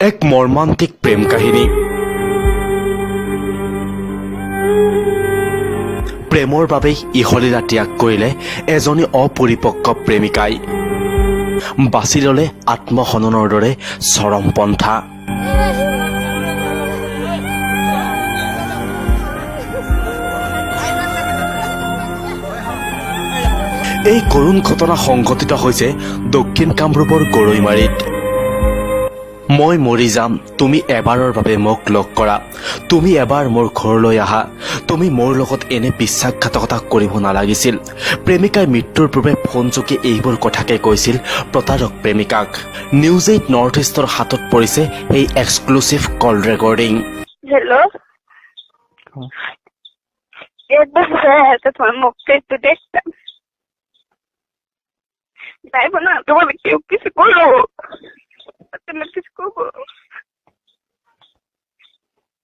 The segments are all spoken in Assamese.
এক মৰ্মান্তিক প্ৰেম কাহিনী। প্ৰেমৰ বাবেই ইহলীলা ত্যাগ কৰিলে এজনী অপৰিপক্ক প্ৰেমিকাই। বাছি ললে আত্মহননৰ দৰে চৰম পন্থা। এই কৰুণ ঘটনা সংঘটিত হৈছে দক্ষিণ কামৰূপৰ গৰৈমাৰীত। মই মৰি যাম, তুমি এবাৰৰ বাবে মোক লগ কৰা, তুমি এবাৰ মোৰ ঘৰলৈ আহা, তুমি মোৰ লগত এনে বিশ্বাসঘাতকতা কৰিব নালাগিছিল। প্ৰেমিকাই মৃত্যুৰ পূৰ্বে ফোনযোগে এইবোৰ কথাকে কৈছিল প্ৰতাৰক প্ৰেমিকাক। নিউজ 8 নৰ্থ ইষ্টৰ হাতত পৰিছে এই এক্সক্লুচিভ কল ৰেকৰ্ডিং। हेलो एक बस है तो तुम्हारा मुक्ति तो देखता नहीं बना तुम्हारे क्यों किसी को लो मैं किसको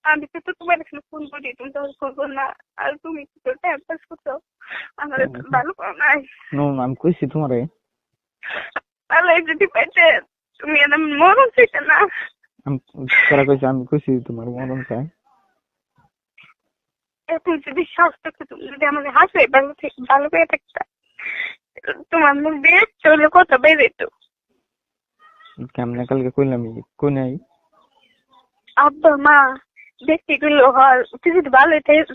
अभी तो तुम्हारे लिए फोन करी तुम तो फोन करना और तुम तो टाइम पास करते हो हमारे बालू को नहीं नो मैम कोई सी तुम्हारे अरे जब बैठे तुम ये ना मोरन से करना हम करा कोई सी तुम्हारे मोरन से तुम যদি শাস্তি তুমি যদি আমাদের হাসে ভালো করে থাকতা তোমার মুখ দিয়ে চলে কথা বের হতো কেমনে কালকে কইলাম কোন নাই আব্বা মা দেখতে গেলো হয় তুই যদি ভালো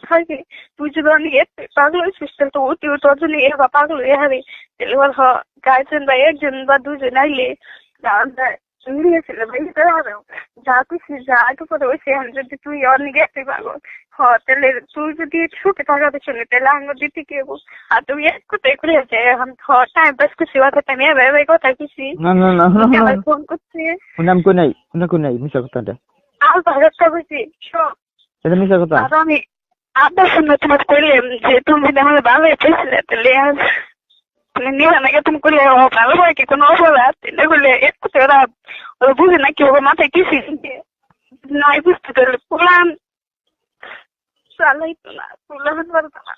থাকে তুই যদি অনেক পাগল হয়েছিস তাহলে তো অতি তোর জন্য এবার পাগল হয়ে হবে তাহলে বল গার্জেন বা একজন বা দুজন আইলে মিলিয়েছিল যা কিছু যা একটু করে ওই যদি তুই অনেক একটি পাগল তাহলে তুই যদি সুখে থাকাতে শুনে তাহলে আমার দিতে কি হবো আর তুমি এক কোথায় করে আছে টাইম পাস করছি কথা আমি এভাবে কথা কিছু না না না আমার ফোন করছে নাম কোন নাই মিছা কথাটা আর ভারতটা বুঝছি সব এটা মিছা কথা আর আমি আব্বার সঙ্গে তোমার করলাম যে তুমি যদি আমার ভালো পেয়েছিলে তাহলে আর নিবা নাকি তুমি করলে ভালো হয় কি কোনো অপরাধ এটা করলে এক কোথায় ওরা বুঝে না কি ওর মাথায় কিছু নাই বুঝতে পারলে পুরান চালাইতো না পুরান পারতো না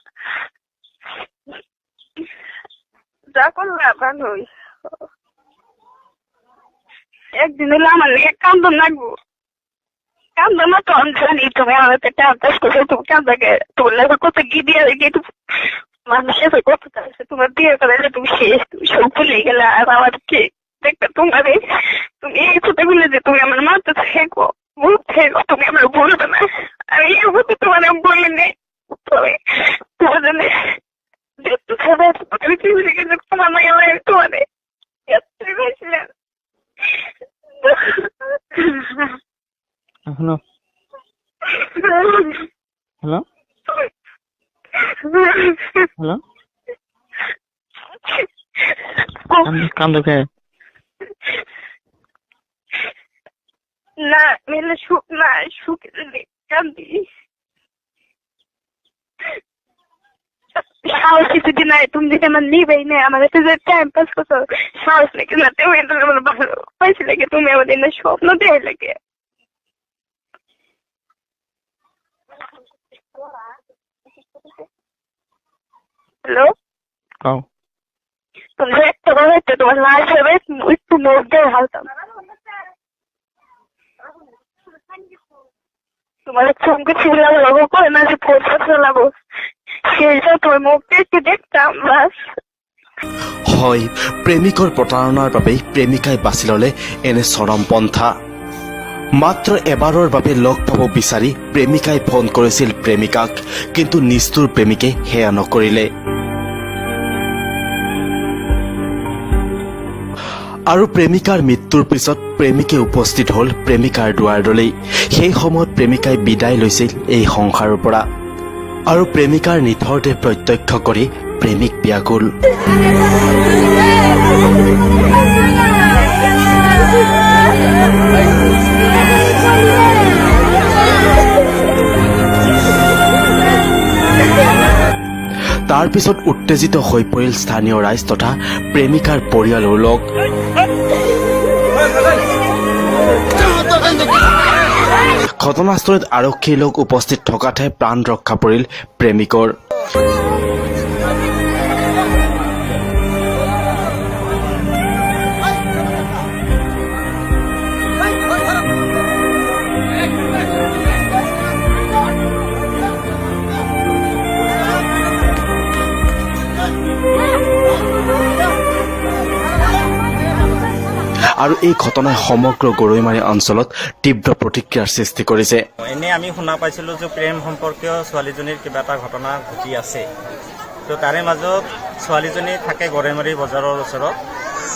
যা করলে ভালোই একদিন হলে আমার লেগে কান্দন লাগবো কান্দো না তো আমি জানি তুমি আমার টাইম পাস করছো তুমি কান্দাকে তোমার লাগে কত গিয়ে দিয়ে মানুষের কথা আছে তোমার বিয়ে করে তুমি শেষ তুমি সব ভুলে গেলে আর আমার কে দেখবে তোমার তুমি এই ছোটগুলো যে তুমি আমার মাথা থেকো মুখ থেকো তুমি আমার বলবে না আমি এই হতে তোমার বলে নেই তবে তোমার জন্য যেহেতু খাবার তোমার মায়ের তোমার হ্যালো হ্যালো হ্যালো কান্দো কে না মেলে সুখ না সুখ কান্দি সাহস কিছু নাই তুমি যদি আমার নিবেই না আমার কাছে যে টাইম পাস করছো সাহস লেগে না তুমি আমার ভালো পয়সা লেগে তুমি আমাদের না স্বপ্ন দেয় লেগে হ্যালো কাও তুমি একটা হচ্ছে তোমার লাইফ হবে একটু মধ্যে হালতাম তোমার চমকে ছিল লাগো করে না যে ফোরটা লাগো সেইটা তোমার মুখটা একটু দেখতাম বাস হয়, প্ৰেমিকৰ প্ৰতাৰণাৰ বাবেই প্ৰেমিকাই বাছি ললে এনে চৰম পন্থা। মাত্ৰ এবাৰৰ বাবে লগ পাব বিচাৰি প্ৰেমিকাই ফোন কৰিছিল প্ৰেমিকাক, কিন্তু নিষ্ঠুৰ প্ৰেমিকে সেয়া নকৰিলে। আৰু প্ৰেমিকাৰ মৃত্যুৰ পিছত প্ৰেমিকে উপস্থিত হল প্ৰেমিকাৰ দুৱাৰদলেই। সেই সময়ত প্ৰেমিকাই বিদায় লৈছিল এই সংসাৰৰ পৰা, আৰু প্ৰেমিকাৰ নিথৰ দেহ প্ৰত্যক্ষ কৰি প্ৰেমিক ব্যাকুল। তাৰ পিছত উত্তেজিত হৈ পৰিল স্থানীয় ৰাইজ তথা প্ৰেমিকাৰ পৰিয়ালৰ লোক। ঘটনাস্থলীত আৰক্ষীৰ লোক উপস্থিত থকাতে প্ৰাণ ৰক্ষা পৰিল প্ৰেমিকৰ। আৰু এই ঘটনাই সমগ্ৰ গৰৈমাৰী অঞ্চলত তীব্ৰ প্ৰতিক্ৰিয়াৰ সৃষ্টি কৰিছে। এনে আমি শুনা পাইছিলোঁ যে প্ৰেম সম্পৰ্কীয় ছোৱালীজনীৰ কিবা এটা ঘটনা ঘটি আছে। তো তাৰে মাজত ছোৱালীজনী থাকে গৰৈমাৰী বজাৰৰ ওচৰত।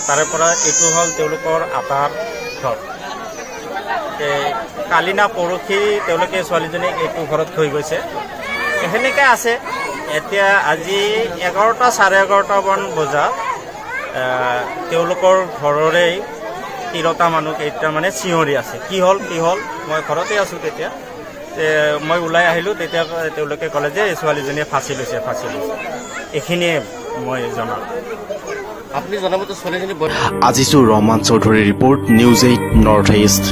তাৰে পৰা এইটো হ'ল তেওঁলোকৰ আটাৰ ঘৰ। কালি না পৰহি তেওঁলোকে ছোৱালীজনীক এইটো ঘৰত থৈ গৈছে। সেনেকৈ আছে। এতিয়া আজি 11টা চাৰে 11টামান বজাত তেওঁলোকৰ ঘৰৰে 13টা মানুহ কেইটা মানে চিঞৰি আছে। কি হ'ল মই ঘৰতে আছোঁ তেতিয়া। মই ওলাই আহিলোঁ, তেতিয়া তেওঁলোকে ক'লে যে এই ছোৱালীজনীয়ে ফাঁচি লৈছে। এইখিনিয়ে মই জনালোঁ। আপুনি জনামতে ছোৱালীজনী আজিজু ৰহমান চৌধুৰীৰ ৰিপৰ্ট, নিউজ 8 নৰ্থ ইষ্ট।